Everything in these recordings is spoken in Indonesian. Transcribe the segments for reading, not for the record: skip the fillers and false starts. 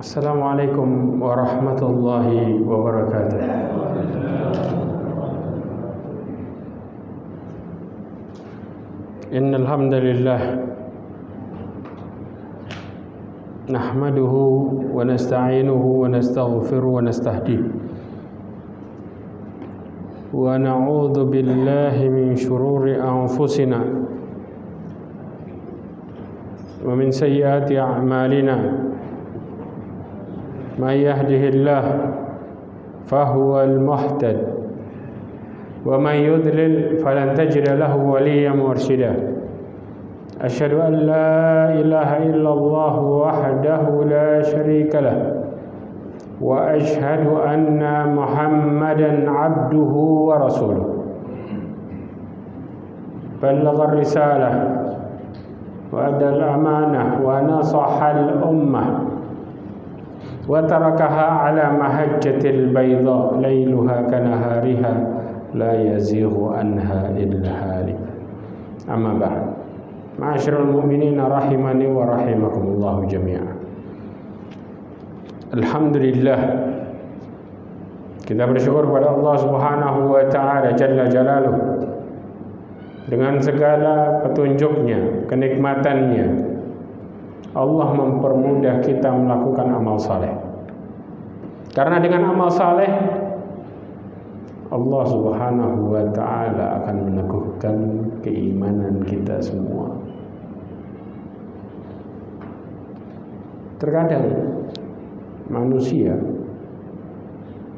Assalamualaikum warahmatullahi wabarakatuh. Innal hamdalillah nahmaduhu wa nasta'inuhu wa nastaghfiruhu wa nastahdiih wa na'udzu billahi min shururi anfusina wa min sayyiati a'malina. Man yahdihillah fahuwal muhtad wa man yudlil falan tajida lahu waliyyan mursyida. Asyhadu an la ilaha illallah wahdahu la syarika lah wa asyhadu anna Muhammadan abduhu wa rasuluh. Ballagha risalah wa adal amanah wa nasahal ummah wa tarakaha ala mahajjatil bayda lailuha kanahariha la yazighu anha illa halik. Amma ba'd. Ma'asyiral mu'minin rahimani wa rahimakumullah jami'an. Alhamdulillah, kita bersyukur kepada Allah Subhanahu wa taala jalla jalaluh dengan segala petunjuknya, kenikmatannya. Allah mempermudah kita melakukan amal saleh. Karena dengan amal saleh Allah Subhanahu wa taala akan meneguhkan keimanan kita semua. Terkadang manusia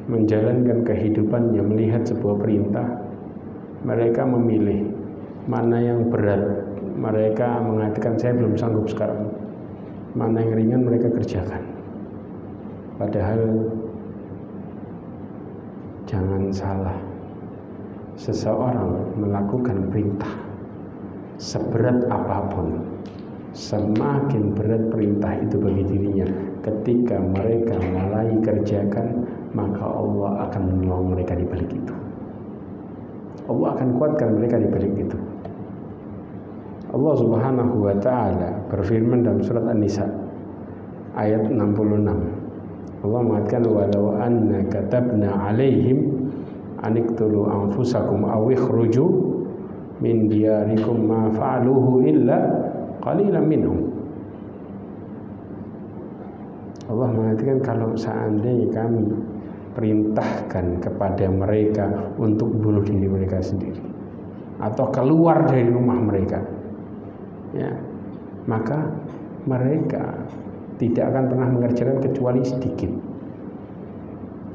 menjalankan kehidupannya melihat sebuah perintah, mereka memilih mana yang berat. Mereka mengatakan saya belum sanggup sekarang. Mana yang ringan mereka kerjakan. Padahal jangan salah, seseorang melakukan perintah seberat apapun, semakin berat perintah itu bagi dirinya, ketika mereka mulai kerjakan, maka Allah akan menolong mereka di balik itu. Allah akan kuatkan mereka di balik itu. Allah Subhanahu wa taala berfirman dalam surat An-Nisa ayat 66. Allah mengatakan walau anna katabna 'alaihim aniqtulu anfusakum aw ikhruju min diyarikum ma fa'aluhu illa qalilan minhum. Allah mengatakan kalau seandainya kami perintahkan kepada mereka untuk bunuh diri mereka sendiri atau keluar dari rumah mereka, ya, maka mereka tidak akan pernah mengerjakan kecuali sedikit.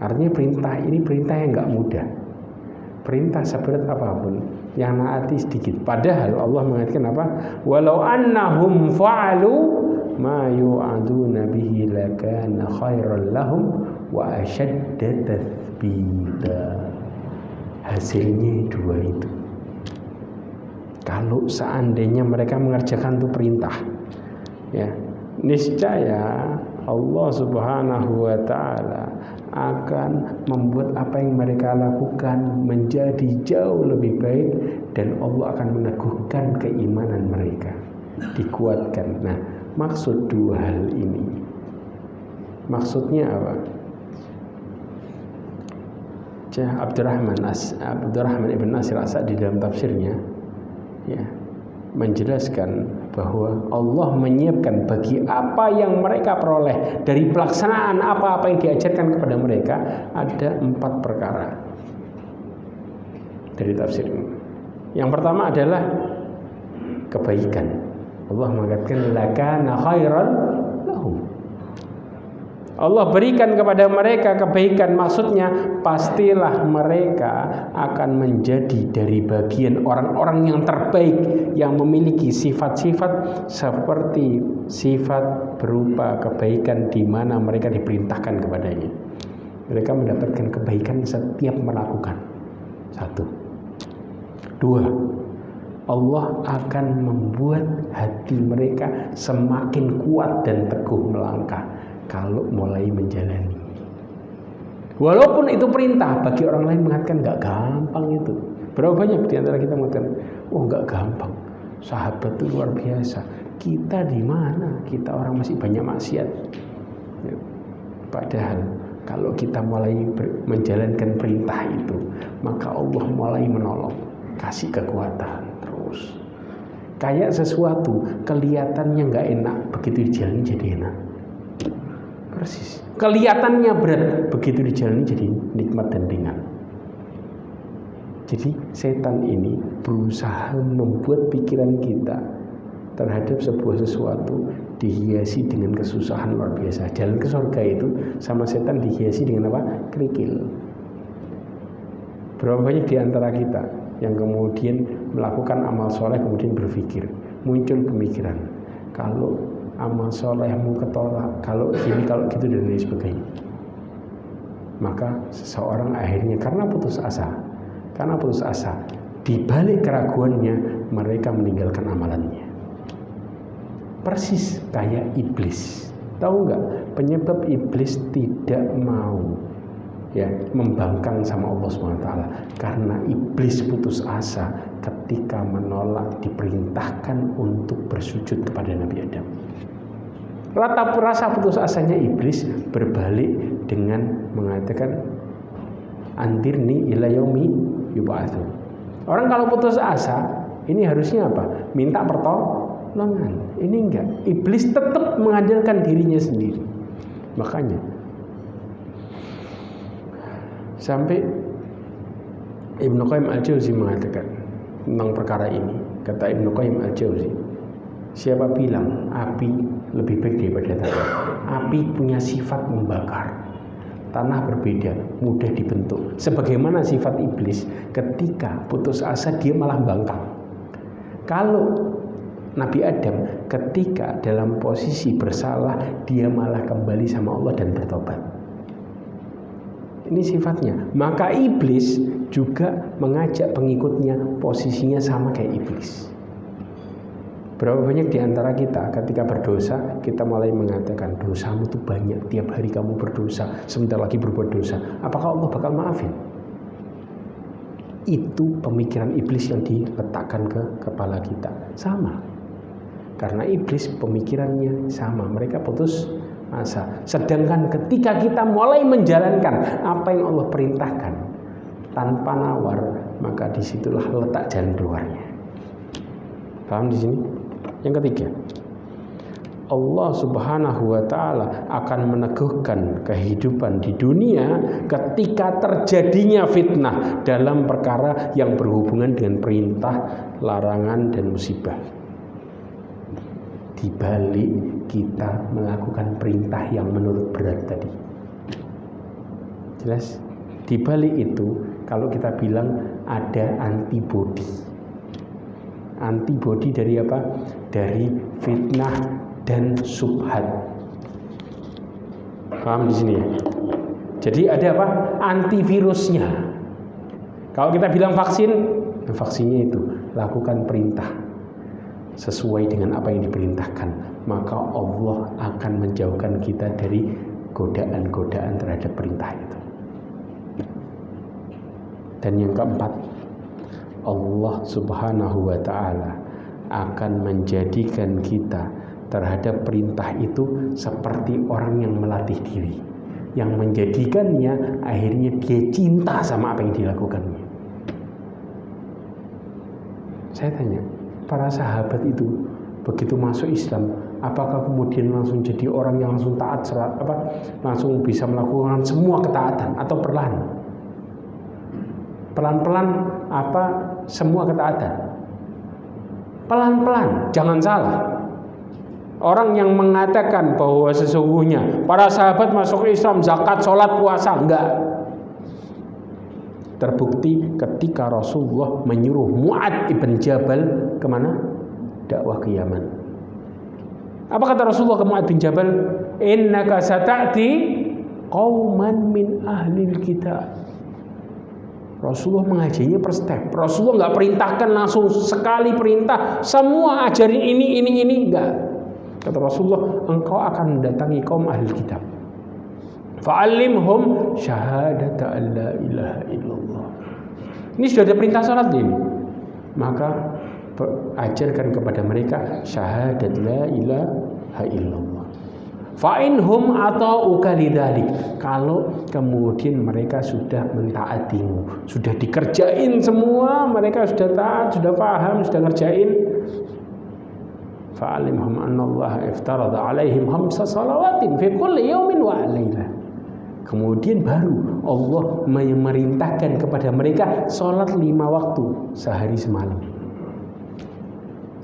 Artinya perintah ini perintah yang enggak mudah. Perintah seberat apapun yang naati sedikit. Padahal Allah mengatakan apa? Walau annahum fa'alu ma yu'aduna bihi lakana khairan lahum wa ashadda tathbita. Hasilnya dua itu. Kalau seandainya mereka mengerjakan itu perintah, ya, niscaya Allah Subhanahu wa taala akan membuat apa yang mereka lakukan menjadi jauh lebih baik dan Allah akan meneguhkan keimanan mereka, dikuatkan. Nah, maksud dua hal ini, maksudnya apa? Syekh Abdurrahman Ibn Nasir As-Sa'di dalam tafsirnya, ya, menjelaskan bahwa Allah menyiapkan bagi apa yang mereka peroleh dari pelaksanaan apa-apa yang diajarkan kepada mereka ada 4 perkara dari tafsir ini. Yang pertama adalah kebaikan. Allah mengatakan lakana khairan lahum. Allah berikan kepada mereka kebaikan, maksudnya pastilah mereka akan menjadi dari bagian orang-orang yang terbaik yang memiliki sifat-sifat seperti sifat berupa kebaikan di mana mereka diperintahkan kepadanya. Mereka mendapatkan kebaikan setiap melakukan. 1. 2. Allah akan membuat hati mereka semakin kuat dan teguh melangkah kalau mulai menjalani. Walaupun itu perintah, bagi orang lain mengatakan nggak gampang itu. Berapa banyak di antara kita mengatakan, oh nggak gampang. Sahabat itu luar biasa. Kita di mana? Kita orang masih banyak maksiat. Padahal kalau kita mulai menjalankan perintah itu, maka Allah mulai menolong, kasih kekuatan terus. Kayak sesuatu kelihatannya nggak enak, begitu dijalani jadi enak. Persis. Kelihatannya berat, begitu dijalani jadi nikmat dan ringan. Jadi setan ini berusaha membuat pikiran kita terhadap sebuah sesuatu dihiasi dengan kesusahan luar biasa. Jalan ke surga itu sama setan dihiasi dengan apa? Kerikil. Berapa banyak di antara kita yang kemudian melakukan amal soleh kemudian berpikir, muncul pemikiran, kalau amal solehmu ketolak, kalau gini, kalau gitu dan lain sebagainya. Maka seseorang akhirnya karena putus asa, di balik keraguannya mereka meninggalkan amalannya. Persis kayak iblis. Tahu nggak penyebab iblis tidak mau membangkang sama Allah SWT? Karena iblis putus asa ketika menolak diperintahkan untuk bersujud kepada Nabi Adam. Rasa putus asanya iblis berbalik dengan mengatakan andirni ila yaumi yub'atsun. Orang kalau putus asa ini harusnya apa? Minta pertolongan. Ini enggak. Iblis tetap mengandalkan dirinya sendiri. Makanya sampai Ibnu Qayyim al-Jauzi mengatakan tentang perkara ini. Kata Ibnu Qayyim al-Jauzi, siapa bilang api lebih baik daripada tanah? Api punya sifat membakar. Tanah berbeda, mudah dibentuk. Sebagaimana sifat iblis, ketika putus asa dia malah bangkang. Kalau Nabi Adam ketika dalam posisi bersalah, dia malah kembali sama Allah dan bertobat. Ini sifatnya. Maka iblis juga mengajak pengikutnya posisinya sama kayak iblis. Berapa banyak di antara kita ketika berdosa, kita mulai mengatakan dosamu tuh banyak, tiap hari kamu berdosa, sebentar lagi berbuat dosa. Apakah Allah bakal maafin? Itu pemikiran iblis yang diletakkan ke kepala kita. Sama. Karena iblis pemikirannya sama, mereka putus asa. Sedangkan ketika kita mulai menjalankan apa yang Allah perintahkan tanpa nawar, maka disitulah letak jalan keluarnya. Paham di sini? Yang ketiga, Allah Subhanahu wa Ta'ala akan meneguhkan kehidupan di dunia ketika terjadinya fitnah dalam perkara yang berhubungan dengan perintah, larangan, dan musibah. Di balik kita melakukan perintah yang menurut berat tadi. Jelas? Di balik itu, kalau kita bilang ada antibodi. Antibodi dari apa? Dari fitnah dan subhat. Paham di sini ya? Jadi ada apa? Antivirusnya. Kalau kita bilang vaksin, vaksinnya itu lakukan perintah sesuai dengan apa yang diperintahkan, maka Allah akan menjauhkan kita dari godaan-godaan terhadap perintah itu. Dan yang keempat, Allah Subhanahu wa Ta'ala akan menjadikan kita terhadap perintah itu seperti orang yang melatih diri, yang menjadikannya akhirnya dia cinta sama apa yang dilakukannya. Saya tanya, para sahabat itu begitu masuk Islam, apakah kemudian langsung jadi orang yang langsung taat, langsung bisa melakukan semua ketaatan, atau perlahan? Pelan-pelan semua ketaatan? Pelan-pelan, jangan salah. Orang yang mengatakan bahwa sesungguhnya para sahabat masuk Islam, zakat, sholat, puasa, enggak. Terbukti ketika Rasulullah menyuruh Mu'adz ibn Jabal kemana? Dakwah ke Yaman. Apa kata Rasulullah ke Mu'adz bin Jabal? Innaka sata'ti qauman min ahlil kitab. Rasulullah mengajarinya per step. Rasulullah nggak perintahkan langsung sekali perintah semua ajarin ini enggak. Kata Rasulullah, engkau akan mendatangi kaum ahli kitab. Fa'allimhum syahadata an la ilaha illallah. Ini sudah ada perintah salat ini. Maka ajarkan kepada mereka syahadat la ilaha illallah. Fa'inhum atau ukalidalik, kalau kemudian mereka sudah mentaatimu, sudah dikerjain semua, mereka sudah taat, sudah paham, sudah ngerjain. Fa'alimhum annallaha iftarada alaihim 5 salawatin fi kulli yaumin wa lailah. Kemudian baru Allah memerintahkan kepada mereka sholat 5 waktu sehari semalam.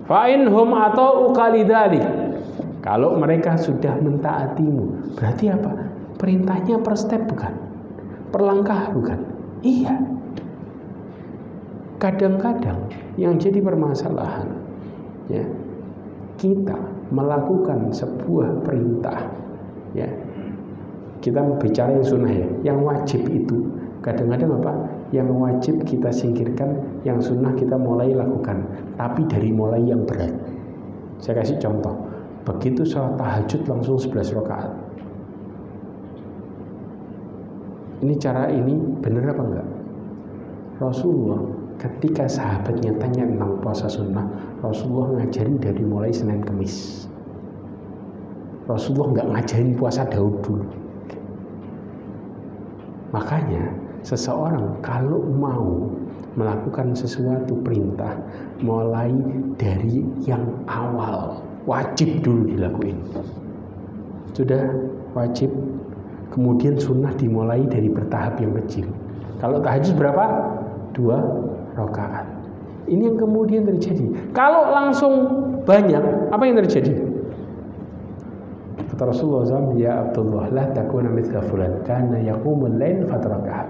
Fa'inhum atau ukalidalik, kalau mereka sudah mentaatimu, berarti apa? Perintahnya per step bukan? Per langkah bukan? Iya. Kadang-kadang yang jadi permasalahan, ya, kita melakukan sebuah perintah, ya, kita bicara yang sunnah ya, yang wajib itu kadang-kadang apa? Yang wajib kita singkirkan, yang sunnah kita mulai lakukan, tapi dari mulai yang berat. Saya kasih contoh, begitu sholat tahajud langsung 11 rakaat. Ini cara ini benar apa enggak? Rasulullah ketika sahabatnya tanya tentang puasa sunnah, Rasulullah ngajarin dari mulai Senin Kemis. Rasulullah enggak ngajarin puasa Daud dulu. Makanya seseorang kalau mau melakukan sesuatu perintah, mulai dari yang awal, wajib dulu dilakuin. Sudah wajib, kemudian sunnah dimulai dari bertahap yang kecil. Kalau tahajud berapa? 2 rakaat. Ini yang kemudian terjadi. Kalau langsung banyak, apa yang terjadi? Kata Rasulullah SAW, ya Abdullah, la takuna mithla fulan, kana yaqumul lail fatarakaha.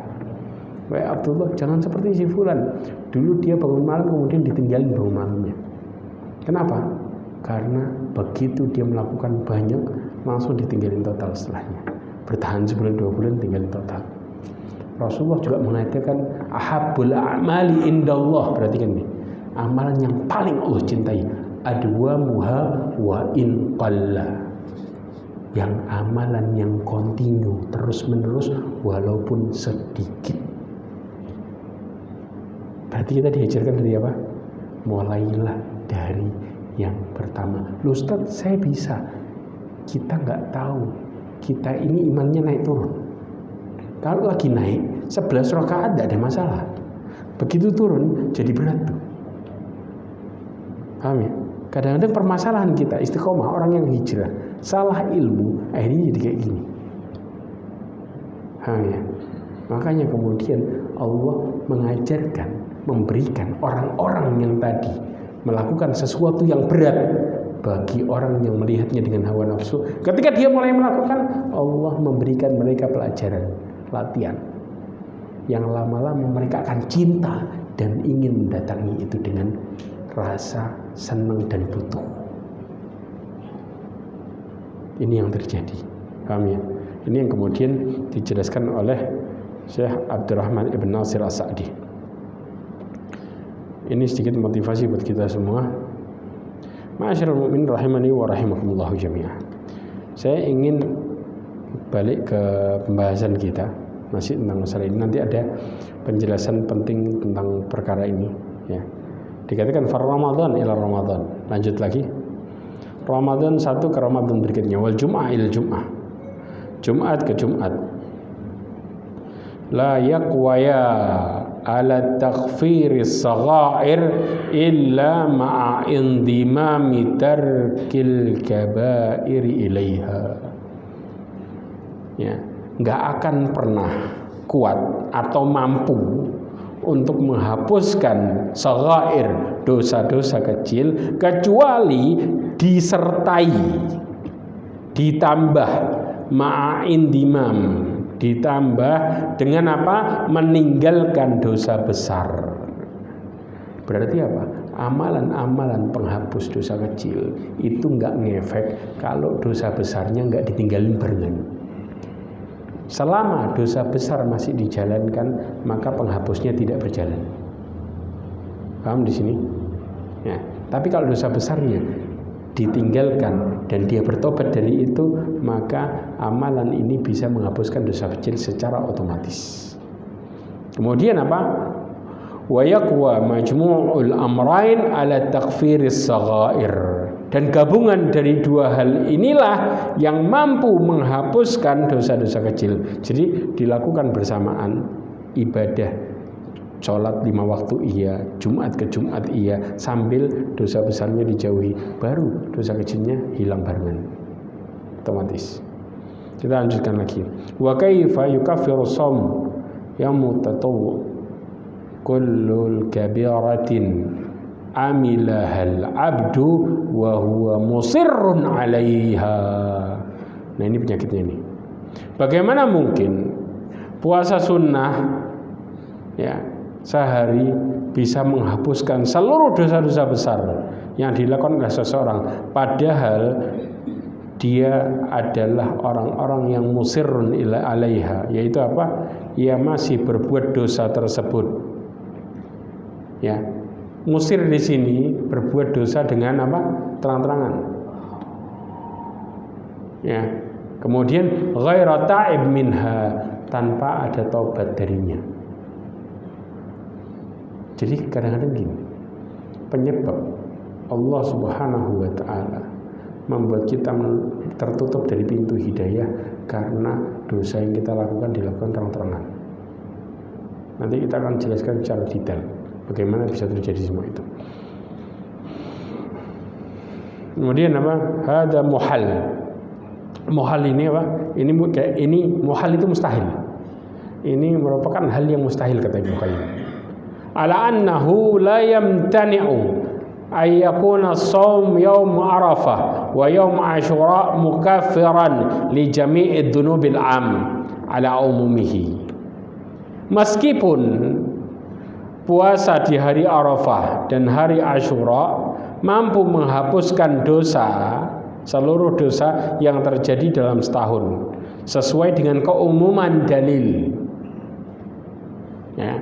Wahai Abdullah, jangan seperti si fulan. Dulu dia bangun malam, kemudian ditinggalin bangun malamnya. Kenapa? Karena begitu dia melakukan banyak, langsung ditinggalin total setelahnya. Bertahan sebulan 2 bulan, tinggalin total. Rasulullah juga mengatakan, ahabbul a'mali indallah. Perhatikan nih, amalan yang paling Allah cintai, adwamuha wa in qalla. Yang amalan yang kontinu, terus menerus, walaupun sedikit. Berarti kita diajarkan dari apa? Mulailah dari yang pertama. Loh Ustaz, saya bisa. Kita nggak tahu, kita ini imannya naik turun. Kalau lagi naik 11 rakaat tidak ada masalah. Begitu turun jadi berat tuh. Paham ya? Kadang-kadang permasalahan kita istiqomah, orang yang hijrah, salah ilmu, akhirnya jadi kayak gini. Paham ya? Makanya kemudian Allah mengajarkan, memberikan orang-orang yang tadi melakukan sesuatu yang berat bagi orang yang melihatnya dengan hawa nafsu. Ketika dia mulai melakukan, Allah memberikan mereka pelajaran, latihan, yang lama-lama mereka akan cinta dan ingin mendatangi itu dengan rasa senang dan butuh. Ini yang terjadi. Paham ya? Ini yang kemudian dijelaskan oleh Syekh Abdurrahman Ibn Nasir As-Sa'di. Ini sedikit motivasi buat kita semua. Ma'asyiral mu'minin rahimani wa rahimakumullah jami'ah. Saya ingin balik ke pembahasan kita masih tentang masalah ini. Nanti ada penjelasan penting tentang perkara ini, ya. Dikatakan far Ramadan ila Ramadan. Lanjut lagi. Ramadan satu ke Ramadan berikutnya. Wal Jum'ah ila Jum'ah. Jumat ke Jumat. La yaqwaya ala taghfiris saghair illa ma'a indimami tarkil kabairi ilaiha. Ya, enggak akan pernah kuat atau mampu untuk menghapuskan saghair, dosa-dosa kecil, kecuali disertai, ditambah ma'indimam, ditambah dengan apa? Meninggalkan dosa besar. Berarti apa? Amalan-amalan penghapus dosa kecil itu enggak ngefek kalau dosa besarnya enggak ditinggalin barengan. Selama dosa besar masih dijalankan, maka penghapusnya tidak berjalan. Paham di sini? Ya. Tapi kalau dosa besarnya ditinggalkan dan dia bertobat dari itu, maka amalan ini bisa menghapuskan dosa kecil secara otomatis. Kemudian apa? Wa yaqwa majmu'ul amrayn ala taghfiris saghair. Dan gabungan dari dua hal inilah yang mampu menghapuskan dosa-dosa kecil. Jadi dilakukan bersamaan ibadah sholat 5 waktu iya, Jumat ke Jumat iya, sambil dosa besarnya dijauhi, baru dosa kecilnya hilang barengan, otomatis. Kita lanjutkan lagi. Wa kaifa yukaffiru shaum yaum tatawwu kullul kabiratin amilahal abdu wa huwa musirrun 'alaiha. Nah, ini penyakitnya ini. Bagaimana mungkin puasa sunnah ya sehari bisa menghapuskan seluruh dosa-dosa besar yang dilakukan oleh seseorang, padahal dia adalah orang-orang yang musirrun 'alaiha, yaitu apa? Ia masih berbuat dosa tersebut. Ya. Musir di sini berbuat dosa dengan apa? Terang-terangan. Ya. Kemudian ghaira ta'ib minha, tanpa ada taubat darinya. Jadi kadang-kadang gini, penyebab Allah Subhanahu wa taala membuat kita tertutup dari pintu hidayah karena dosa yang kita lakukan dilakukan terang-terangan. Nanti kita akan jelaskan secara detail bagaimana bisa terjadi semua itu. Kemudian apa? Hada muhal. Muhal ini apa? Ini muhal itu mustahil. Ini merupakan hal yang mustahil kata Ibnu Qayyim. Ala annahu la yamtani'u ay yakuna shaum yaum Arafah wa yaum Asyura mukaffiran li jami'i dhunubil 'am ala umumihi. Meskipun puasa di hari Arafah dan hari Asyura mampu menghapuskan dosa, seluruh dosa yang terjadi dalam setahun sesuai dengan keumuman dalil. Ya.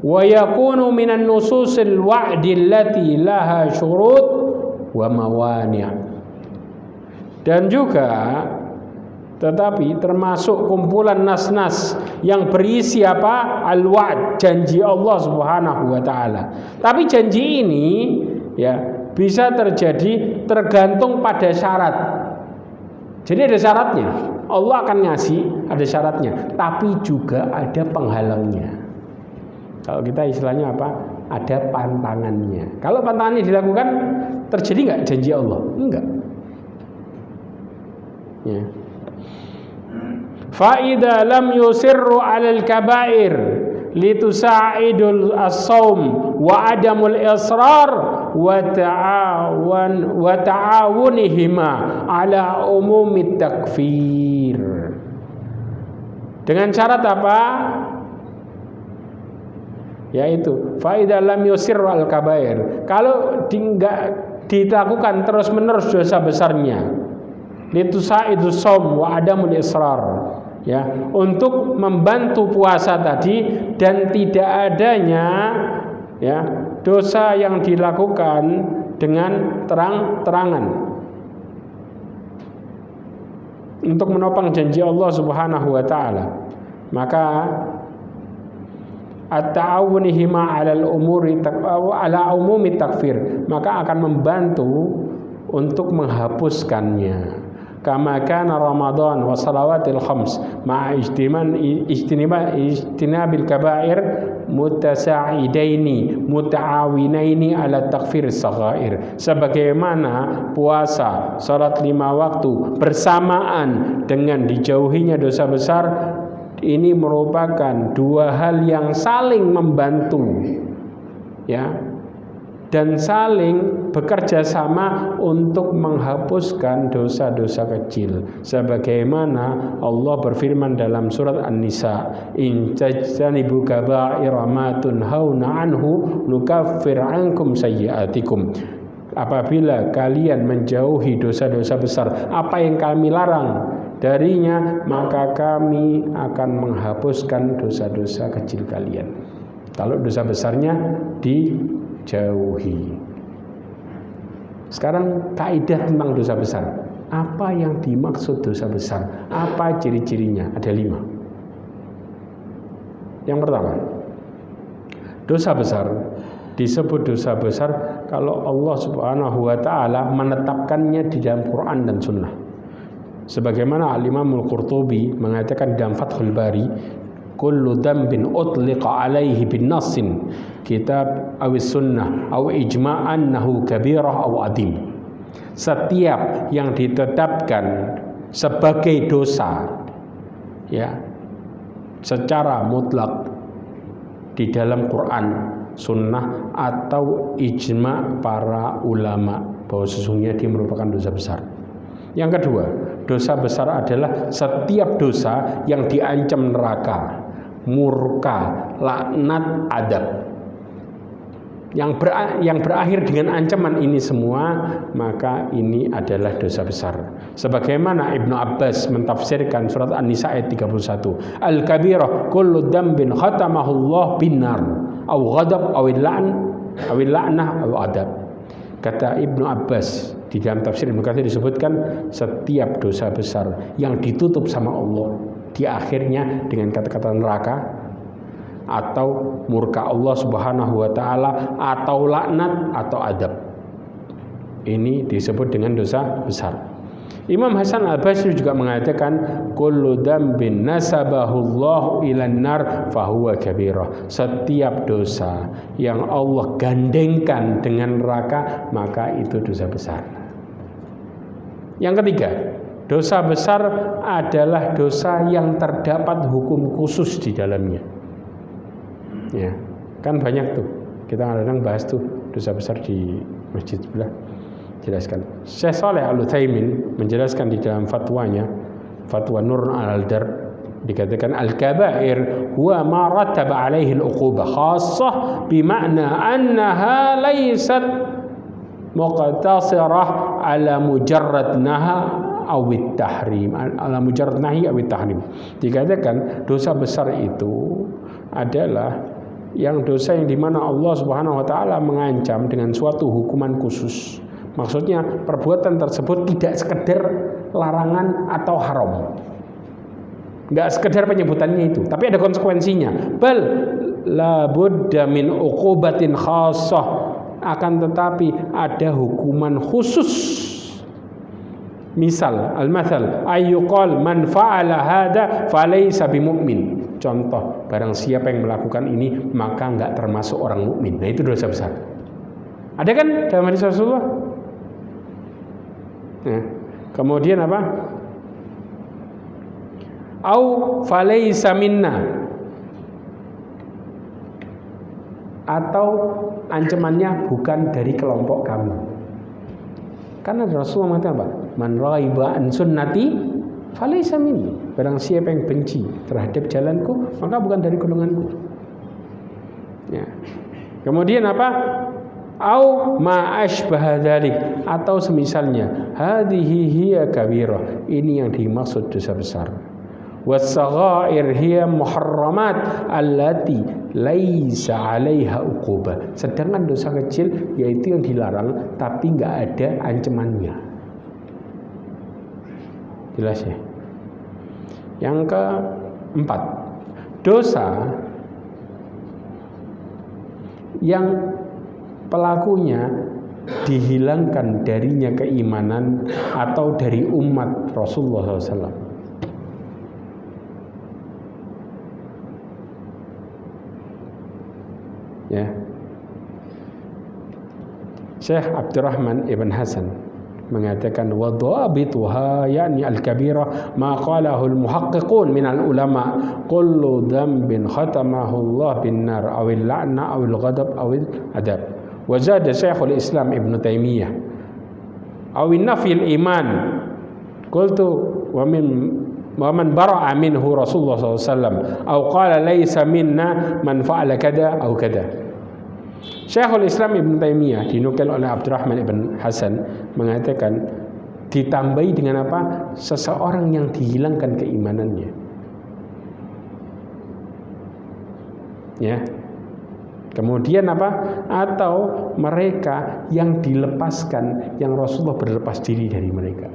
Wa yakunu minan nususil wa'di allati laha syurut wa mawani'. Dan juga tetapi termasuk kumpulan nas-nas yang berisi apa? Al-wa'd, janji Allah Subhanahu wa taala. Tapi janji ini ya bisa terjadi tergantung pada syarat. Jadi ada syaratnya. Allah akan ngasih, ada syaratnya, tapi juga ada penghalangnya. Kalau kita istilahnya apa? Ada pantangannya. Kalau pantangannya dilakukan, terjadi nggak janji Allah? Enggak. Ya. Fa'idha lam yusirru 'alal kaba'ir litusa'idul as-saum wa adamul israr wa ta'awunihima 'ala umumit takfir. Dengan syarat apa? Yaitu fa'idha lam yusirru 'alal kaba'ir. Kalau enggak dilakukan terus-menerus dosa besarnya, litusa'idus saum wa adamul israr, ya, untuk membantu puasa tadi dan tidak adanya ya dosa yang dilakukan dengan terang-terangan untuk menopang janji Allah Subhanahu wa taala, maka at-ta'awunihima 'alal umuri ala umumi takfir, maka akan membantu untuk menghapuskannya. Kama kana Ramadan wa salawatil khams ma'a ijtinabil kaba'ir mutasa'idaini muta'awinaini ala takfir saghair. Sebagaimana puasa salat 5 waktu bersamaan dengan dijauhinya dosa besar, ini merupakan dua hal yang saling membantu, ya, dan saling bekerja sama untuk menghapuskan dosa-dosa kecil. Sebagaimana Allah berfirman dalam surat An-Nisa, in tajtanibu kaba'ira ma tunhauna anhu nukaffir ankum sayyi'atikum. Apabila kalian menjauhi dosa-dosa besar, apa yang kami larang darinya, maka kami akan menghapuskan dosa-dosa kecil kalian. Kalau dosa besarnya dijauhi. Sekarang kaidah tentang dosa besar. Apa yang dimaksud dosa besar? Apa ciri-cirinya? Ada 5. Yang pertama, dosa besar disebut dosa besar kalau Allah Subhanahu wa taala menetapkannya di dalam Quran dan Sunnah. Sebagaimana Al-Imam Al-Qurtubi mengatakan dalam Fathul Bari, kullu dhanbin utliqa alaihi bin nassin kitab awis sunnah aw ijma'an nahu kabirah aw adim. Setiap yang ditetapkan sebagai dosa ya secara mutlak di dalam Quran, Sunnah atau ijma' para ulama bahwa sesungguhnya dia merupakan dosa besar. Yang kedua, dosa besar adalah setiap dosa yang diancam neraka, murka, laknat, adab. Yang berakhir dengan ancaman ini semua, maka ini adalah dosa besar. Sebagaimana Ibnu Abbas mentafsirkan surat An-Nisa ayat 31, al-kabirah kullu dhanbin khatamahu Allah binnar aw ghadab aw la'nah aw adab. Kata Ibnu Abbas di dalam tafsir Ibnu Katsir disebutkan setiap dosa besar yang ditutup sama Allah di akhirnya dengan kata-kata neraka atau murka Allah Subhanahu wa taala atau laknat atau adab. Ini disebut dengan dosa besar. Imam Hasan Al-Basri juga mengatakan kullu dzambin nasabahullahu ilan nar fahuwa kabirah. Setiap dosa yang Allah gandengkan dengan neraka maka itu dosa besar. Yang ketiga, dosa besar adalah dosa yang terdapat hukum khusus di dalamnya. Ya, kan banyak tuh. Kita kadang bahas tuh dosa besar di masjid sebelah. Jelaskan. Syekh Shalih Al-Utsaimin menjelaskan di dalam fatwanya, Fatwa Nur al-Dar, dikatakan al-kabair huwa ma rattaba alaihi al-uqubah khassah bima'na annaha laysat muqtasirah ala mujarrad naha awit tahrim, ala mujarrad nahi awit tahrim. Dikatakan dosa besar itu adalah yang dosa yang dimana Allah Subhanahu wa taala mengancam dengan suatu hukuman khusus. Maksudnya perbuatan tersebut tidak sekedar larangan atau haram, nggak sekedar penyebutannya itu, tapi ada konsekuensinya. Bal la budda min uqubatin khassah, akan tetapi ada hukuman khusus. Misal, al-mathal ayyuqal man fa'ala hada falaysa bimu'min. Contoh, barang siapa yang melakukan ini maka nggak termasuk orang mukmin. Nah, itu dosa besar. Ada kan dalam hadis Rasulullah? Nah, kemudian apa? Au falaysa minna, atau ancamannya bukan dari kelompok kami. Karena Rasulullah mengatakan apa? Man raiba an sunnati falaysa minni. Barang siapa yang benci terhadap jalanku maka bukan dari golonganku. Ya. Kemudian apa? Au ma asbaha dzalik, atau semisalnya hadhihi hiya kabirah, ini yang dimaksud dosa besar. Was-saghair hiya muharramat allati laisa 'alaiha uqubah. Sedangkan dosa kecil yaitu yang dilarang tapi enggak ada ancamannya. Jelas ya? Yang keempat, dosa yang pelakunya dihilangkan darinya keimanan atau dari umat Rasulullah SAW. Ya, Syekh Abdurrahman Ibn Hasan mengatakan wa dhabituha yani al-kabirah ma qalahu al-muhaqqiqun min al-ulama kullu dhanbin khatamahu Allah bin nar aw al-la'na aw al-ghadab aw al-adab. Wa zada Syekhul Islam Ibnu Taimiyah aw nafi al-iman qultu wa man bara'a minhu Rasulullah sallallahu alaihi wasallam aw qala laysa minna man fa'ala kada aw kada. Syekhul Islam Ibn Taimiyah dinukil oleh Abdurrahman Ibn Hasan mengatakan ditambahi dengan apa? Seseorang yang dihilangkan keimanannya. Ya. Kemudian apa? Atau mereka yang dilepaskan, yang Rasulullah berlepas diri dari mereka.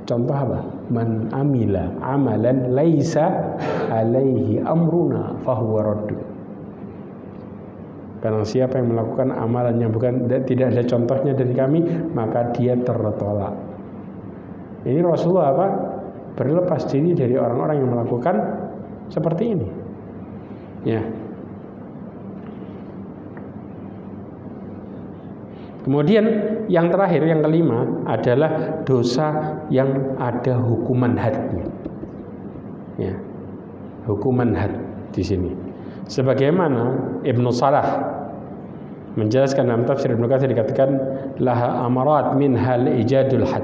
Contoh apa? Man amila amalan laisa alaihi amruna fahuwa raddu. Barang siapa yang melakukan amalan yang tidak ada contohnya dari kami, maka dia tertolak. Ini Rasulullah apa? Berlepas diri dari orang-orang yang melakukan seperti ini. Ya. Kemudian yang terakhir, yang kelima adalah dosa yang ada hukuman hadnya. Ya. Hukuman had di sini. Sebagaimana Ibnu Salah menjelaskan dalam tafsir Ibnu Katsir, dikatakan laha amarat minhal ijadul had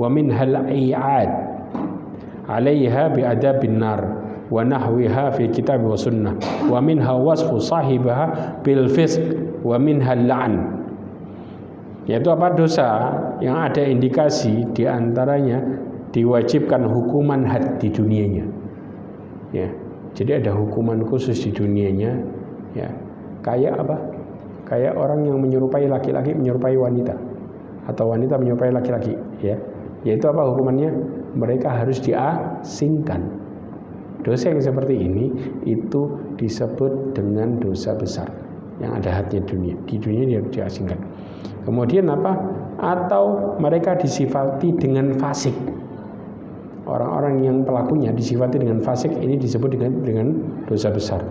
wa minhal i'ad 'alaiha bi adabin nar wa nahwiha fi kitab wa sunnah wa minha wasfu sahibaha bil fisq wa minhal la'n. Yaitu apa? Dosa yang ada indikasi di antaranya diwajibkan hukuman had di dunianya. Ya. Jadi ada hukuman khusus di dunianya, ya. Kayak apa? Kayak orang yang menyerupai laki-laki menyerupai wanita, atau wanita menyerupai laki-laki, ya. Yaitu apa hukumannya? Mereka harus diasingkan. Dosa yang seperti ini itu disebut dengan dosa besar yang ada hadnya dunia. Di dunia dia diasingkan. Kemudian apa? Atau mereka disifati dengan fasik. Orang-orang yang pelakunya disifati dengan fasik, ini disebut dengan dosa besar.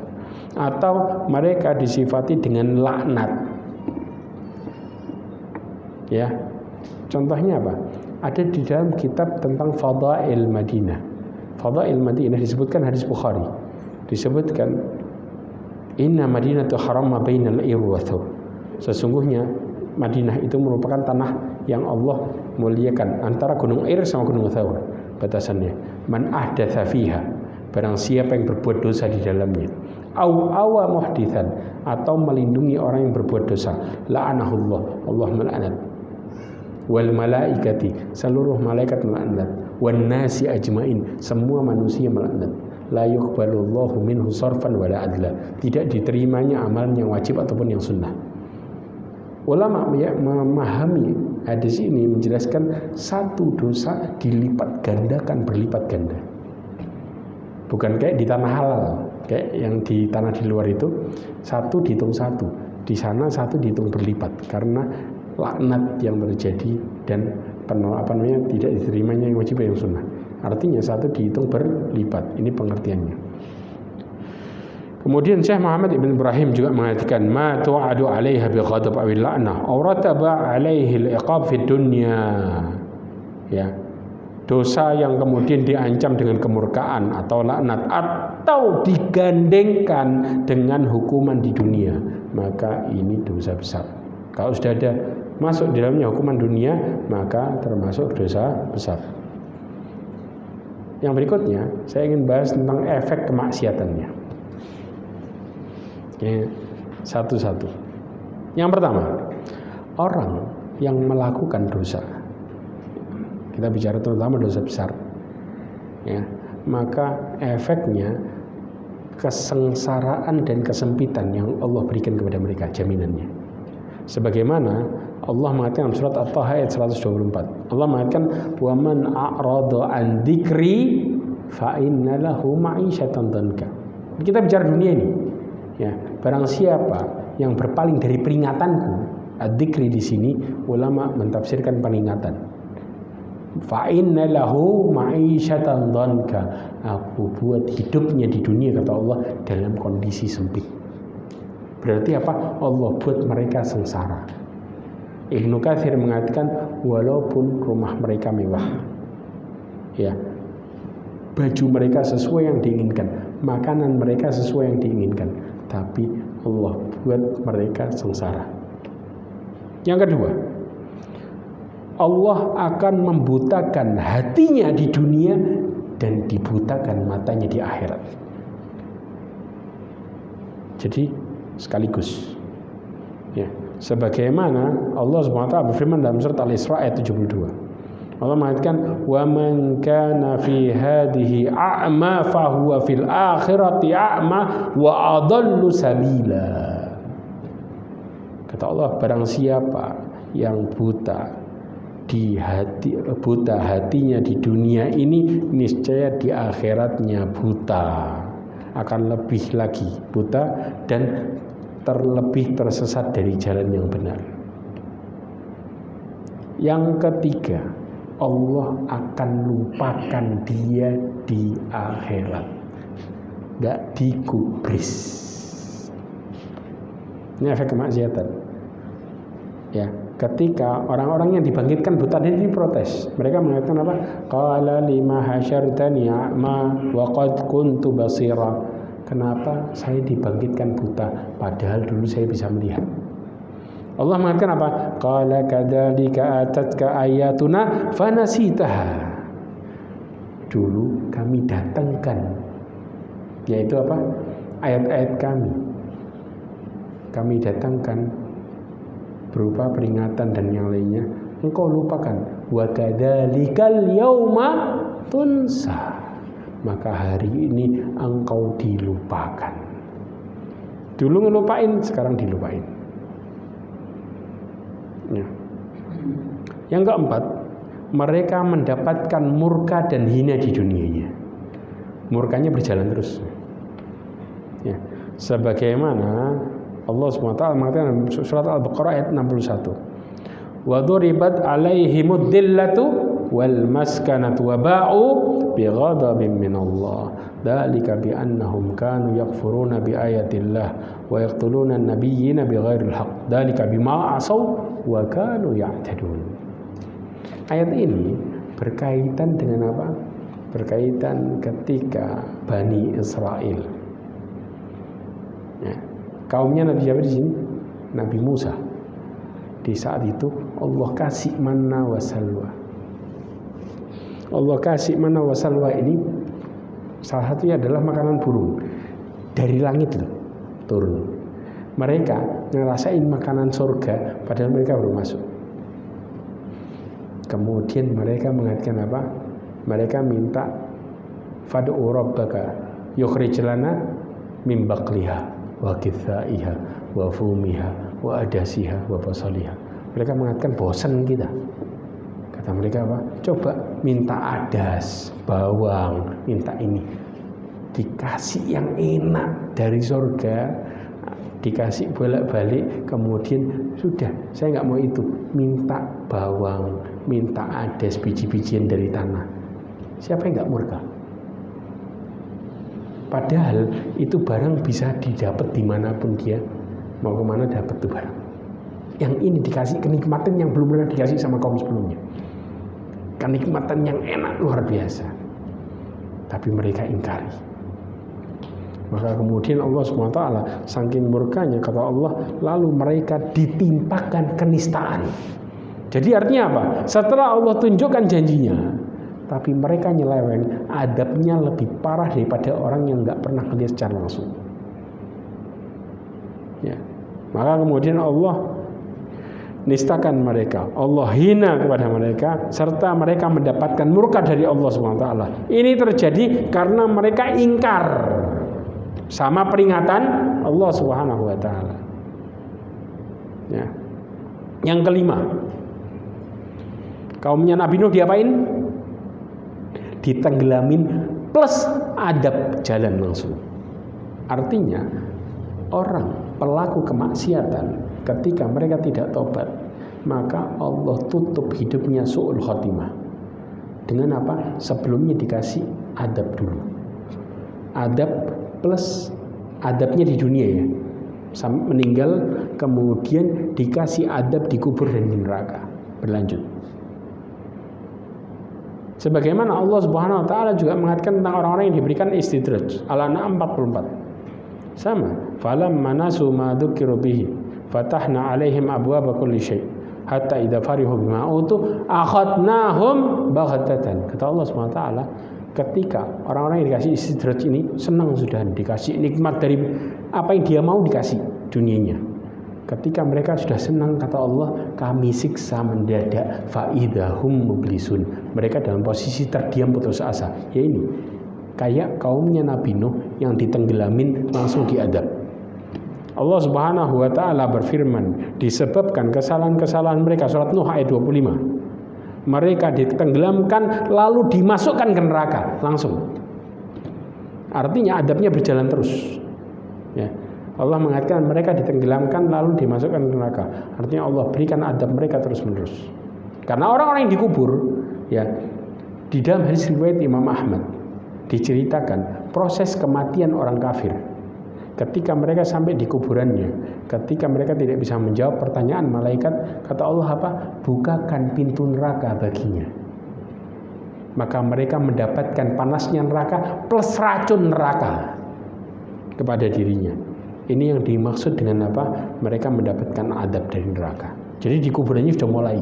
Atau mereka disifati dengan laknat. Ya. Contohnya apa? Ada di dalam kitab tentang Fadail Madinah. Fadail Madinah disebutkan hadis Bukhari. Disebutkan inna Madinatu haram ma bainal irwathu. Sesungguhnya Madinah itu merupakan tanah yang Allah muliakan antara Gunung Ir sama Gunung Thawr. Batasannya, man ahdatsa fiha, barang siapa yang berbuat dosa di dalamnya, au awa muhditsan, atau melindungi orang yang berbuat dosa, la'anahullah, Allah melaknat, wal malaikati, seluruh malaikat melaknat, wan nasi ajmain, semua manusia melaknat, la yuqbalullahu minhu sarfan wala adla, tidak diterimanya amalan yang wajib ataupun yang sunnah. Ulama memahami hadis ini menjelaskan satu dosa dilipat gandakan berlipat ganda. Bukan kayak di tanah halal, kayak yang di tanah di luar itu satu dihitung satu, di sana satu dihitung berlipat karena laknat yang terjadi dan tidak diterimanya yang wajib yang sunnah. Artinya satu dihitung berlipat. Ini pengertiannya. Kemudian Syekh Muhammad Ibn Ibrahim juga mengatakan ma tu'adu 'alaiha bi ghadab aw la'nah aw rataba 'alaihi al-iqab fid dunya. Ya. Dosa yang kemudian diancam dengan kemurkaan atau laknat atau digandengkan dengan hukuman di dunia, maka ini dosa besar. Kalau sudah ada masuk di dalamnya hukuman dunia, maka termasuk dosa besar. Yang berikutnya saya ingin bahas tentang efek kemaksiatannya. Satu-satu. Yang pertama, orang yang melakukan dosa, kita bicara terutama dosa besar, ya, maka efeknya kesengsaraan dan kesempitan yang Allah berikan kepada mereka, jaminannya. Sebagaimana Allah mengatakan dalam surat At-Taha ayat 124, Allah mengatakan wa man a'rada an dzikri fa inna lahu ma'isyatan dhanka. Kita bicara dunia ini. Ya, barang siapa yang berpaling dari peringatanku, ad-dzikri di sini ulama mentafsirkan peringatan. Fa inna lahu ma'isyatan dhanka. Aku buat hidupnya di dunia, kata Allah, dalam kondisi sempit. Berarti apa? Allah buat mereka sengsara. Ibnu Katsir mengatakan walaupun rumah mereka mewah, ya, baju mereka sesuai yang diinginkan, makanan mereka sesuai yang diinginkan, tapi Allah buat mereka sengsara. Yang kedua, Allah akan membutakan hatinya di dunia dan dibutakan matanya di akhirat. Jadi sekaligus, ya, sebagaimana Allah Subhanahu wa taala berfirman dalam surat Al-Isra ayat 72. Allah mengatakan wa man kana fi hadhihi a'ma fa huwa fil akhirati a'ma wa adallu sabila. Kata Allah, barang siapa yang buta hatinya di dunia ini, niscaya di akhiratnya buta, akan lebih lagi buta dan terlebih tersesat dari jalan yang benar. Yang ketiga, Allah akan lupakan dia di akhirat, gak digubris. Ini efek kemaksiatan. Ya, ketika orang-orang yang dibangkitkan buta ini protes, mereka mengatakan apa? Qala lima hasyartani a'ma wa qad kuntu basira. Kenapa saya dibangkitkan buta padahal dulu saya bisa melihat? Allah mengatakan apa? Qala kadzalika atatka ayatuna fanasitaha. Dulu kami datangkan, yaitu apa? Ayat-ayat kami. Kami datangkan berupa peringatan dan yang lainnya, engkau lupakan. Wa kadzalikal yauma tunsa. Maka hari ini engkau dilupakan. Dulu ngelupain, sekarang dilupain. Ya. Yang keempat, mereka mendapatkan murka dan hina di dunianya. Murkanya berjalan terus. Ya. Sebagaimana Allah SWT mengatakan surat Al-Baqarah ayat 61. Wa duribat alaihimud dillatu wal maskanatu wa ba'u bighadabin minallah. Dzalika bi annahum kanu yakfuruna bi ayatillah wa yaqtuluna an-nabiyyina bighairil haqq. Dzalika bima asaw wa kanu ya'tadun. Ayat ini berkaitan dengan apa? Berkaitan ketika Bani Israel. Ya. Kaumnya Nabi siapa di sini? Nabi Musa. Di saat itu Allah kasih manna wa salwa. Allah kasih manna wa salwa ini salah satunya adalah makanan burung dari langit loh, turun. Mereka ngerasain makanan surga padahal mereka belum masuk. Kemudian mereka mengatakan apa? Mereka minta fad'u rabbaka yukhrij lana min baqliha wa kithaiha wa fumiha wa adasiha wa basaliha. Mereka mengatakan bosan kita. Kata mereka apa? Coba minta adas, bawang, minta ini. Dikasih yang enak dari surga, dikasih bolak-balik, kemudian sudah, saya nggak mau itu. Minta bawang, minta adas, biji-bijian dari tanah. Siapa yang nggak murka? Padahal itu barang bisa didapat dimanapun dia mau kemana dapat tuh barang. Yang ini dikasih kenikmatan yang belum pernah dikasih sama kaum sebelumnya. Kenikmatan yang enak luar biasa. Tapi mereka ingkari. Maka kemudian Allah SWT saking murkanya kata Allah, lalu mereka ditimpakan kenistaan. Jadi artinya apa? Setelah Allah tunjukkan janjinya, tapi mereka nyeleweng, adabnya lebih parah daripada orang yang nggak pernah melihat secara langsung. Ya. Maka kemudian Allah nistakan mereka, Allah hina kepada mereka, serta mereka mendapatkan murka dari Allah SWT. Ini terjadi karena mereka ingkar sama peringatan Allah SWT. Ya. Yang kelima, kaumnya Nabi Nuh diapain? Ditenggelamin plus adab jalan langsung. Artinya orang pelaku kemaksiatan ketika mereka tidak tobat, maka Allah tutup hidupnya su'ul khotimah. Dengan apa? Sebelumnya dikasih adab dulu. Adab plus adabnya di dunia ya. Sampai meninggal, kemudian dikasih adab di kubur dan di neraka. Berlanjut. Sebagaimana Allah Subhanahu wa taala juga mengatakan tentang orang-orang yang diberikan istidraj. Al-An'am 44. Sama. Falamma nasu ma dzukiru bihi fatahna 'alaihim abwaaba kulli syai' hatta idza farihu bima utu akhadnahum baghtatan. Kata Allah Subhanahu wa taala, ketika orang-orang yang dikasih istidraj ini senang sudah dikasih nikmat dari apa yang dia mau dikasih dunianya. Ketika mereka sudah senang, kata Allah, kami siksa mendadak faidahum mublisun. Mereka dalam posisi terdiam putus asa. Ya ini, kayak kaumnya Nabi Nuh yang ditenggelamin langsung diadab. Allah Subhanahu wa taala berfirman, disebabkan kesalahan-kesalahan mereka, surat Nuh ayat 25. Mereka ditenggelamkan lalu dimasukkan ke neraka langsung. Artinya adabnya berjalan terus. Ya. Allah mengatakan mereka ditenggelamkan lalu dimasukkan ke neraka. Artinya Allah berikan adab mereka terus-menerus. Karena orang-orang yang dikubur, ya, di dalam hadis riwayat Imam Ahmad diceritakan proses kematian orang kafir. Ketika mereka sampai di kuburannya, ketika mereka tidak bisa menjawab pertanyaan malaikat, kata Allah apa? Bukakan pintu neraka baginya. Maka mereka mendapatkan panasnya neraka plus racun neraka kepada dirinya. Ini yang dimaksud dengan apa? Mereka mendapatkan adab dari neraka. Jadi di kuburannya sudah mulai.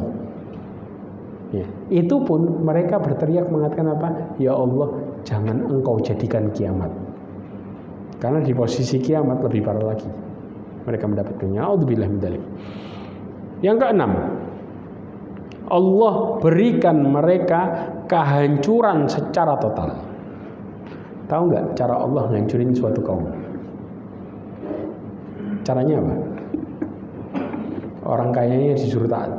Ya. Itu pun mereka berteriak mengatakan apa? Ya Allah, jangan Engkau jadikan kiamat. Karena di posisi kiamat lebih parah lagi. Mereka mendapatkannya. A'udzubillah min dzalik. Yang keenam, Allah berikan mereka kehancuran secara total. Tahu nggak cara Allah ngancurin suatu kaum? Caranya apa? Orang kayanya disuruh taat.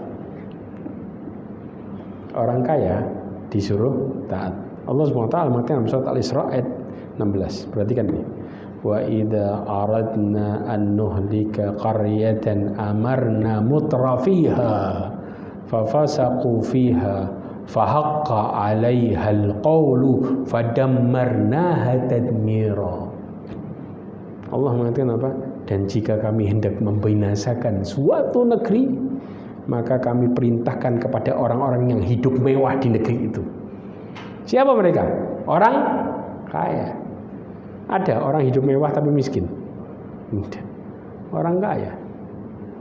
Orang kaya disuruh taat. Allah SWT mengatakan dalam surat Al-Isra ayat 16. Perhatikan ini. Wa idza aradna an nuhlika qaryatan amarna mutrafiha fafasaqu fiha fahaqqa 'alaiha al-qawlu fadammarnaha tadmira. Allah mengatakan apa? Dan jika kami hendak membinasakan suatu negeri, maka kami perintahkan kepada orang-orang yang hidup mewah di negeri itu. Siapa mereka? Orang kaya. Ada orang hidup mewah tapi miskin? Tidak. Orang kaya.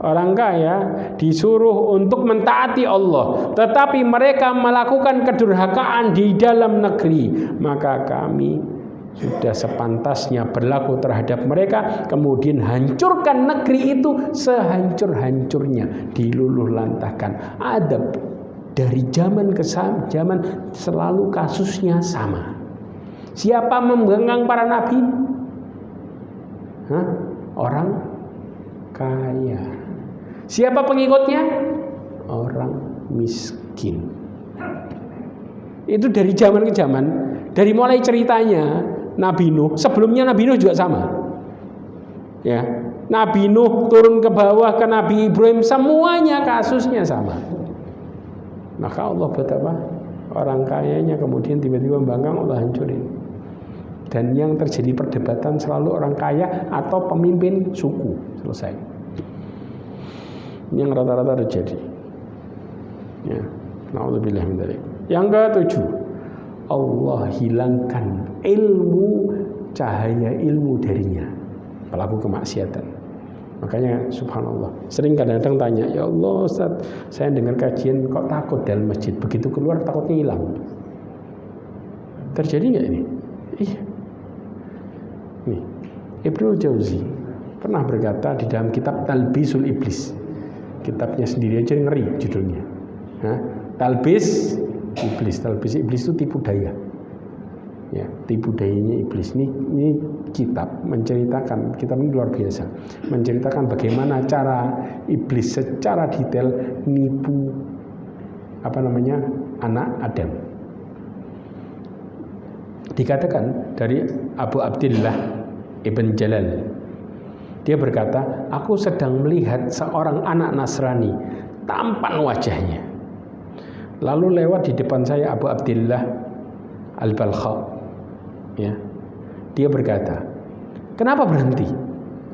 Orang kaya disuruh untuk mentaati Allah, tetapi mereka melakukan kedurhakaan di dalam negeri, maka kami sudah sepantasnya berlaku terhadap mereka, kemudian hancurkan negeri itu sehancur-hancurnya, diluluh lantahkan. Adab dari zaman ke zaman selalu kasusnya sama. Siapa membangkang para nabi? Orang kaya. Siapa pengikutnya? Orang miskin. Itu dari zaman ke zaman. Dari mulai ceritanya Nabi Nuh, sebelumnya Nabi Nuh juga sama. Ya, Nabi Nuh turun ke bawah ke Nabi Ibrahim, semuanya kasusnya sama. Maka Allah buat apa? Orang kayanya kemudian tiba-tiba membangkang, Allah hancurin. Dan yang terjadi perdebatan selalu orang kaya atau pemimpin suku. Selesai. Ini yang rata-rata terjadi. Ya, na'udzubillah min dzalik. Yang ke-7, Allah hilangkan ilmu, cahaya ilmu darinya, pelaku kemaksiatan. Makanya subhanallah, sering kadang-kadang tanya, ya Allah Ustaz, saya dengar kajian kok takut dalam masjid, begitu keluar takutnya hilang. Terjadi nggak ini? Iya. Nih, Ibnu Jauzi pernah berkata di dalam kitab Talbisul Iblis, kitabnya sendiri aja ngeri judulnya. Talbis Iblis. Talbis Iblis itu tipu daya. Ya, tipu dayanya iblis. Ini kitab menceritakan, kitab ini luar biasa, menceritakan bagaimana cara iblis secara detail nipu anak Adam. Dikatakan dari Abu Abdillah Ibn Jalal, dia berkata, aku sedang melihat seorang anak Nasrani, tampan wajahnya. Lalu lewat di depan saya Abu Abdillah Al-Balkha. Ya. Dia berkata, kenapa berhenti?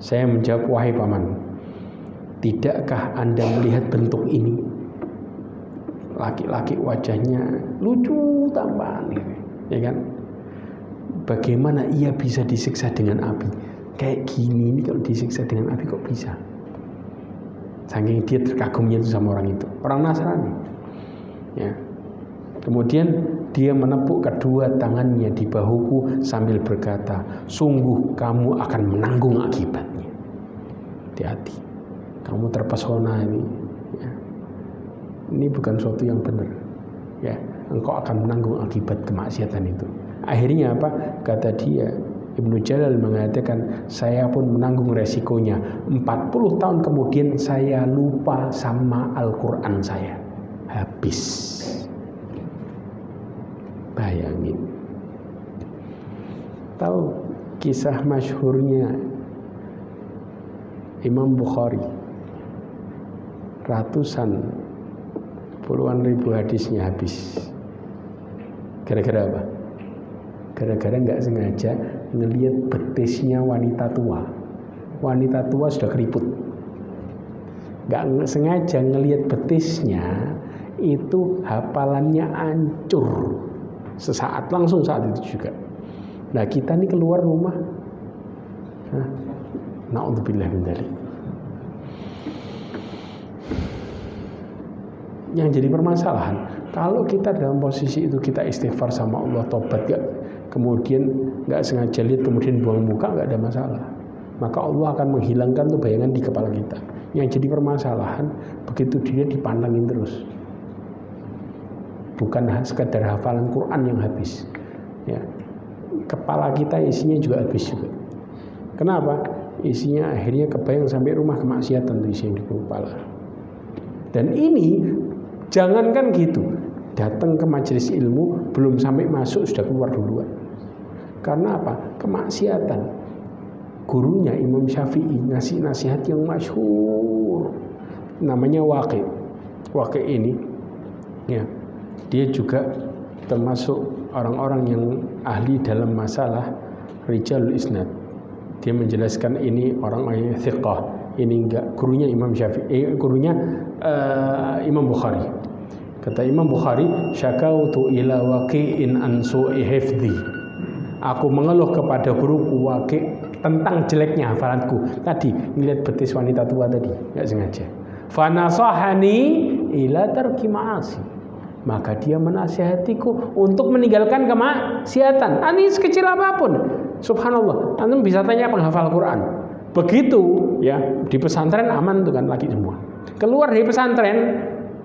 Saya menjawab, wahai paman, tidakkah Anda melihat bentuk ini? Laki-laki wajahnya lucu tampan, ya kan? Bagaimana ia bisa disiksa dengan api? Kayak gini ini kalau disiksa dengan api kok bisa? Saking dia terkagumnya itu sama orang itu, orang Nasrani. Ya. Kemudian dia menepuk kedua tangannya di bahuku sambil berkata, sungguh kamu akan menanggung akibatnya. Hati-hati, kamu terpesona ini. Ya. Ini bukan suatu yang benar. Ya, engkau akan menanggung akibat kemaksiatan itu. Akhirnya apa? Kata dia, Ibnu Jalal mengatakan, saya pun menanggung resikonya. 40 tahun kemudian saya lupa sama Al-Quran saya. Habis. Bayangin. Tahu kisah masyhurnya Imam Bukhari, ratusan, puluhan ribu hadisnya habis. Gara-gara apa? Gara-gara nggak sengaja ngelihat betisnya wanita tua. Wanita tua sudah keriput. Nggak sengaja ngelihat betisnya, itu hafalannya hancur. Sesaat, langsung saat itu juga. Nah kita nih keluar rumah, na'udzubillah min dzalik. Yang jadi permasalahan, kalau kita dalam posisi itu kita istighfar sama Allah, tobat gak, kemudian nggak sengaja lihat, kemudian buang muka, nggak ada masalah. Maka Allah akan menghilangkan tuh bayangan di kepala kita. Yang jadi permasalahan, begitu dia dipandangin terus. Bukan sekadar hafalan Quran yang habis, ya. Kepala kita isinya juga habis juga. Kenapa? Isinya akhirnya kebayang sampai rumah kemaksiatan tuh isinya di kepala. Dan ini jangankan gitu, datang ke majelis ilmu belum sampai masuk sudah keluar duluan. Karena apa? Kemaksiatan. Gurunya Imam Syafi'i ngasih nasihat yang masyhur, namanya Waqi'. Waqi' ini, ya, dia juga termasuk orang-orang yang ahli dalam masalah rijalul isnad. Dia menjelaskan ini orang-orang yang thiqah, ini enggak. Gurunya Imam Syafi'i, gurunya Imam Bukhari. Kata Imam Bukhari, syakautu ila waqi'in an su'i hifdzi. Aku mengeluh kepada guruku Waqi' tentang jeleknya hafalanku. Tadi ngelihat betis wanita tua tadi, enggak sengaja. Fa nasahani ila tarki ma'asi. Maka dia menasihatiku untuk meninggalkan kemaksiatan. Ini sekecil apapun. Subhanallah. Antum bisa tanya penghafal Quran. Begitu ya, di pesantren aman tuh kan lagi semua. Keluar dari pesantren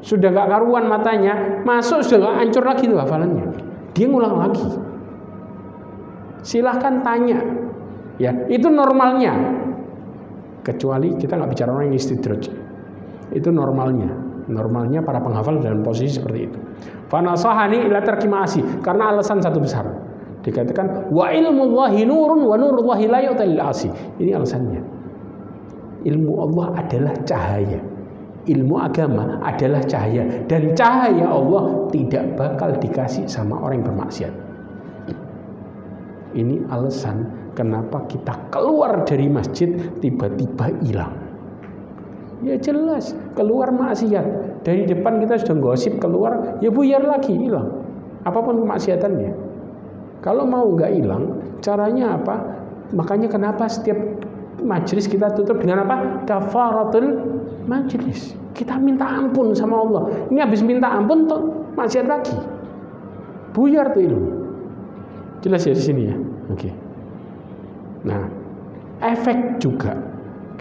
sudah gak karuan matanya, masuk sudah gak hancur lagi tuh hafalannya. Dia ngulang lagi. Silahkan tanya. Ya, itu normalnya. Kecuali kita nggak bicara orang yang istidraj. Itu normalnya. Normalnya para penghafal dalam posisi seperti itu. Fanasahani ila tarki ma'asi, karena alasan satu besar. Dikatakan wa ilmullahi nurun wa nurullahi la yu'tal asi. Ini alasannya. Ilmu Allah adalah cahaya. Ilmu agama adalah cahaya, dan cahaya Allah tidak bakal dikasih sama orang yang bermaksiat. Ini alasan kenapa kita keluar dari masjid tiba-tiba hilang. Ya jelas, keluar maksiat. Dari depan kita sudah gosip, keluar, ya buyar lagi, hilang. Apapun kemaksiatannya. Kalau mau nggak hilang, caranya apa? Makanya kenapa setiap majelis kita tutup dengan apa? Kafaratul majelis. Kita minta ampun sama Allah. Ini habis minta ampun, tuh maksiat lagi. Buyar tuh ilmu. Jelas ya di sini ya. Oke. Nah, efek juga.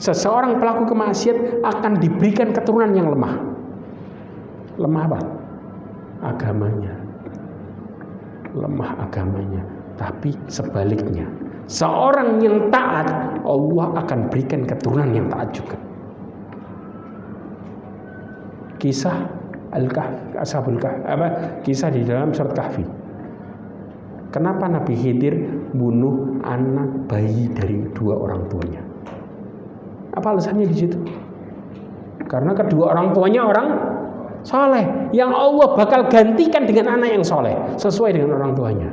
Seseorang pelaku kemaksiat akan diberikan keturunan yang lemah. Lemah apa? Agamanya. Lemah agamanya. Tapi sebaliknya, seorang yang taat, Allah akan berikan keturunan yang taat juga. Kisah Al-Kahfi, Ashabul Kahfi, kisah di dalam surat Kahfi. Kenapa Nabi Khidir bunuh anak bayi dari dua orang tuanya? Apa alasannya di situ? Karena kedua orang tuanya orang soleh, yang Allah bakal gantikan dengan anak yang soleh sesuai dengan orang tuanya.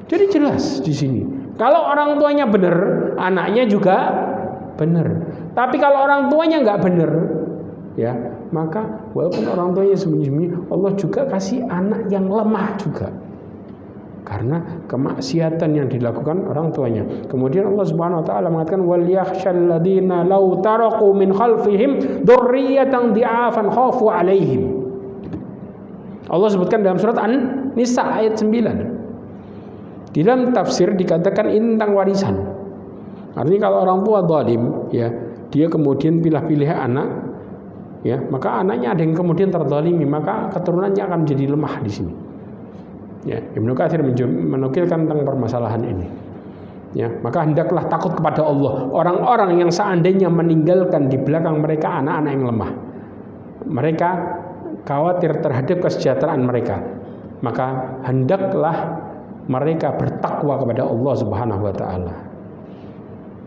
Jadi jelas di sini. Kalau orang tuanya benar, anaknya juga benar. Tapi kalau orang tuanya nggak benar, ya maka walaupun orang tuanya sembunyi-sembunyi, Allah juga kasih anak yang lemah juga. Karena kemaksiatan yang dilakukan orang tuanya. Kemudian Allah Subhanahu wa taala mengatakan wal yakhshal ladzina law taraqu min khalfihim dzurriyyatan dhi'afan khafu 'alaihim. Allah sebutkan dalam surat An-Nisa ayat 9. Di dalam tafsir dikatakan ini tentang warisan. Artinya kalau orang tua zalim, ya, dia kemudian pilih-pilih anak, ya, maka anaknya ada yang kemudian terzalimi, maka keturunannya akan menjadi lemah di sini. Ya, Ibnu Katsir menukilkan tentang permasalahan ini. Ya, maka hendaklah takut kepada Allah orang-orang yang seandainya meninggalkan di belakang mereka anak-anak yang lemah. Mereka khawatir terhadap kesejahteraan mereka. Maka hendaklah mereka bertakwa kepada Allah Subhanahu wa taala.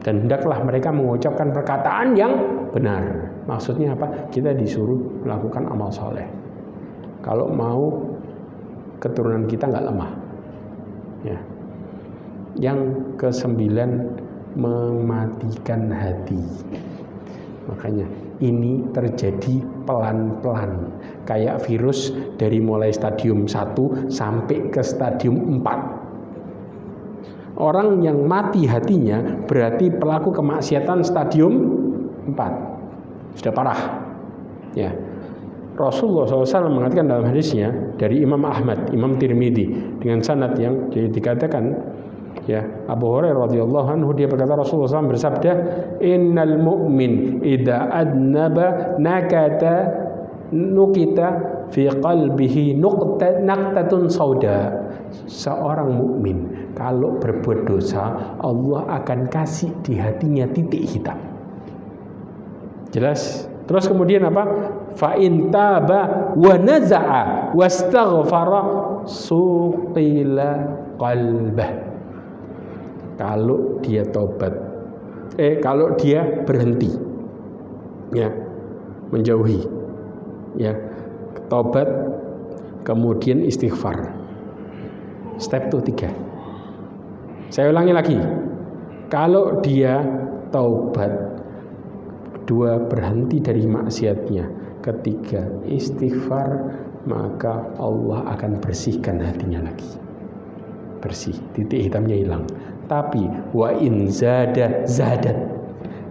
Dan hendaklah mereka mengucapkan perkataan yang benar. Maksudnya apa? Kita disuruh melakukan amal soleh. Kalau mau keturunan kita nggak lemah. Ya. Yang ke-9, mematikan hati. Makanya ini terjadi pelan-pelan, kayak virus dari mulai stadium 1 sampai ke stadium 4. Orang yang mati hatinya berarti pelaku kemaksiatan stadium 4. Sudah parah. Ya. Rasulullah SAW mengatakan dalam hadisnya dari Imam Ahmad, Imam Tirmidzi dengan sanad yang dikatakan, ya, Abu Hurairah radhiyallahu anhu, dia berkata Rasulullah SAW bersabda, innal mu'min idza adnaba nakata nukita fi qalbihi naqtatun sauda. Seorang mukmin kalau berbuat dosa, Allah akan kasih di hatinya titik hitam. Jelas? Terus kemudian apa? Fa in taba wa naza'a wastaghfara suqila qalbah. Kalau dia tobat, kalau dia berhenti, ya, menjauhi, ya, tobat, kemudian istighfar. Step 3. Saya ulangi lagi. Kalau dia taubat, 2 berhenti dari maksiatnya, 3 istighfar, maka Allah akan bersihkan hatinya lagi. Bersih, titik hitamnya hilang. Tapi wa in zada zadat.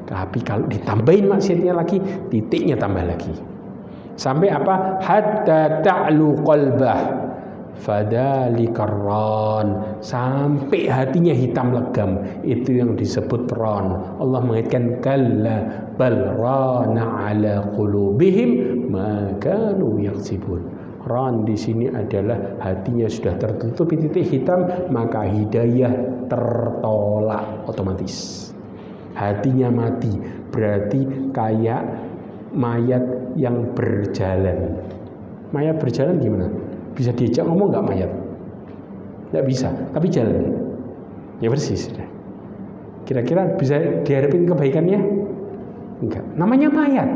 Tapi kalau ditambahin maksiatnya lagi, titiknya tambah lagi. Sampai apa? Hatta ta'lu qalbah fadzalikar ron, sampai hatinya hitam legam. Itu yang disebut ron. Allah mengaitkan kalla bal rana ala qulubihim ma kanu yaksibun. Ron di sini adalah hatinya sudah tertutupi titik hitam, maka hidayah tertolak otomatis. Hatinya mati, berarti kayak mayat yang berjalan. Mayat berjalan gimana? Bisa diajak ngomong nggak mayat? Nggak bisa, tapi jalan. Ya bersih sudah. Kira-kira bisa diharapin kebaikannya? Enggak. Namanya mayat.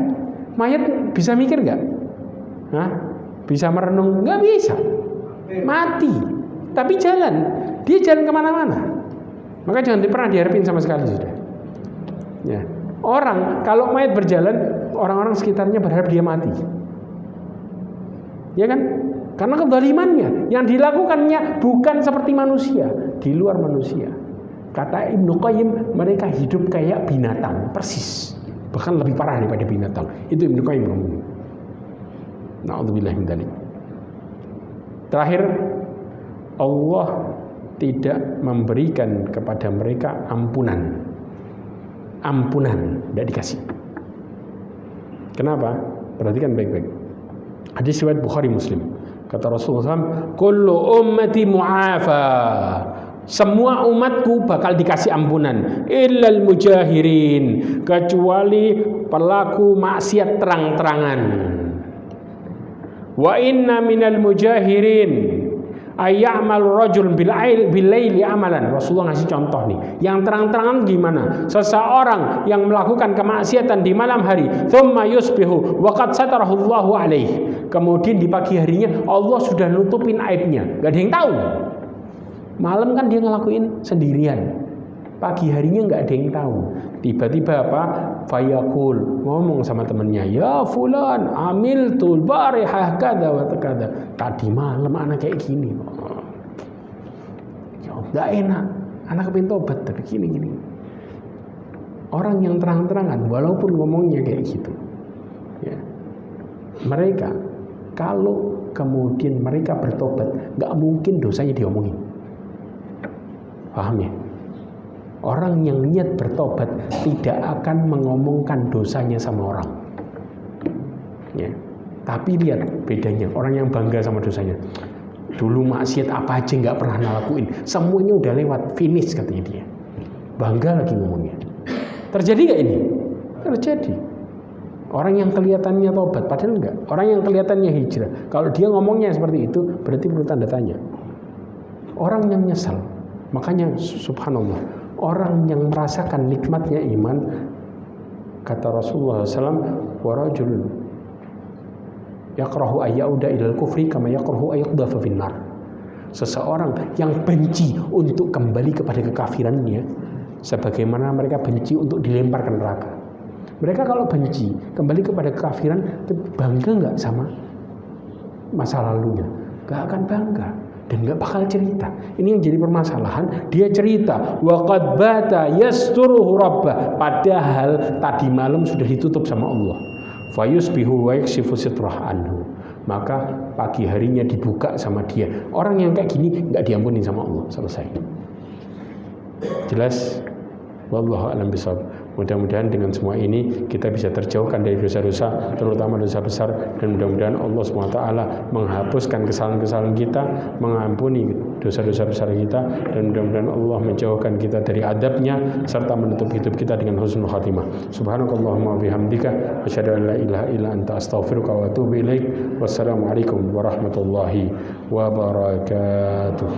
Mayat bisa mikir nggak? Hah? Bisa merenung? Nggak bisa. Mati. Tapi jalan. Dia jalan kemana-mana. Maka jangan pernah diharapin sama sekali sudah. Ya. Orang kalau mayat berjalan, orang-orang sekitarnya berharap dia mati. Ya kan? Karena kezalimannya yang dilakukannya bukan seperti manusia, di luar manusia. Kata Ibnu Qayyim, mereka hidup kayak binatang, persis. Bahkan lebih parah daripada binatang. Itu Ibnu Qayyim ngomong. Na'udzubillah min dzalik. Terakhir, Allah tidak memberikan kepada mereka ampunan. Ampunan tidak dikasih. Kenapa? Perhatikan baik-baik. Hadis riwayat Bukhari Muslim. Kata Rasulullah SAW, kullu ummati mu'afa. Semua umatku bakal dikasih ampunan. Illal mujahirin. Kecuali pelaku maksiat terang-terangan. Wa inna minal mujahirin ayyamal rajul bil-laili amalan. Rasulullah ngasih contoh nih. Yang terang-terangan gimana? Seseorang yang melakukan kemaksiatan di malam hari, thumma yusbihu wa qad satarahu Allahu alaihi. Kemudian di pagi harinya Allah sudah nutupin aibnya. Gak ada yang tahu. Malam kan dia ngelakuin sendirian. Pagi harinya nggak ada yang tahu. Tiba-tiba apa? Fayaqul, ngomong sama temannya, ya fulan, amiltul barihah kada wa kada. Tadi malam anak kayak gini. Ya nggak enak. Anak kepin tobat tapi gini. Orang yang terang-terangan walaupun ngomongnya kayak gitu. Ya. Mereka kalau kemudian mereka bertobat, nggak mungkin dosanya diomongin. Paham ya? Orang yang niat bertobat tidak akan mengomongkan dosanya sama orang. Ya. Tapi lihat bedanya, orang yang bangga sama dosanya. Dulu maksiat apa aja nggak pernah ngelakuin, semuanya udah lewat, finish katanya dia. Bangga lagi ngomongnya. Terjadi nggak ini? Terjadi. Orang yang kelihatannya tobat, padahal enggak. Orang yang kelihatannya hijrah, kalau dia ngomongnya seperti itu, berarti perlu tanda tanya. Orang yang nyesal, makanya subhanallah, orang yang merasakan nikmatnya iman, kata Rasulullah SAW, warajul yakrahu ayyauda ilal kufri kama yakrahu ayyuqdhafa finnar. Seseorang yang benci untuk kembali kepada kekafirannya sebagaimana mereka benci untuk dilempar ke neraka. Mereka kalau benci kembali kepada kekafiran, bangga nggak sama masa lalunya? Nggak akan bangga dan nggak bakal cerita. Ini yang jadi permasalahan. Dia cerita waqad bata yasturuhu rabbah, padahal tadi malam sudah ditutup sama Allah. Fayusbihu wa yakshifu sitrah anhu, maka pagi harinya dibuka sama dia. Orang yang kayak gini nggak diampuni sama Allah. Selesai. Jelas? Wallahu a'lam bishawab. Mudah-mudahan dengan semua ini kita bisa terjauhkan dari dosa-dosa, terutama dosa besar, dan mudah-mudahan Allah SWT menghapuskan kesalahan-kesalahan kita, mengampuni dosa-dosa besar kita, dan mudah-mudahan Allah menjauhkan kita dari adabnya serta menutup hidup kita dengan husnul khatimah. Subhanakallahumma bihamdika asyhadu an la ilaha illa anta astaghfiruka wa atubu ilaik. Wassalamualaikum warahmatullahi wabarakatuh.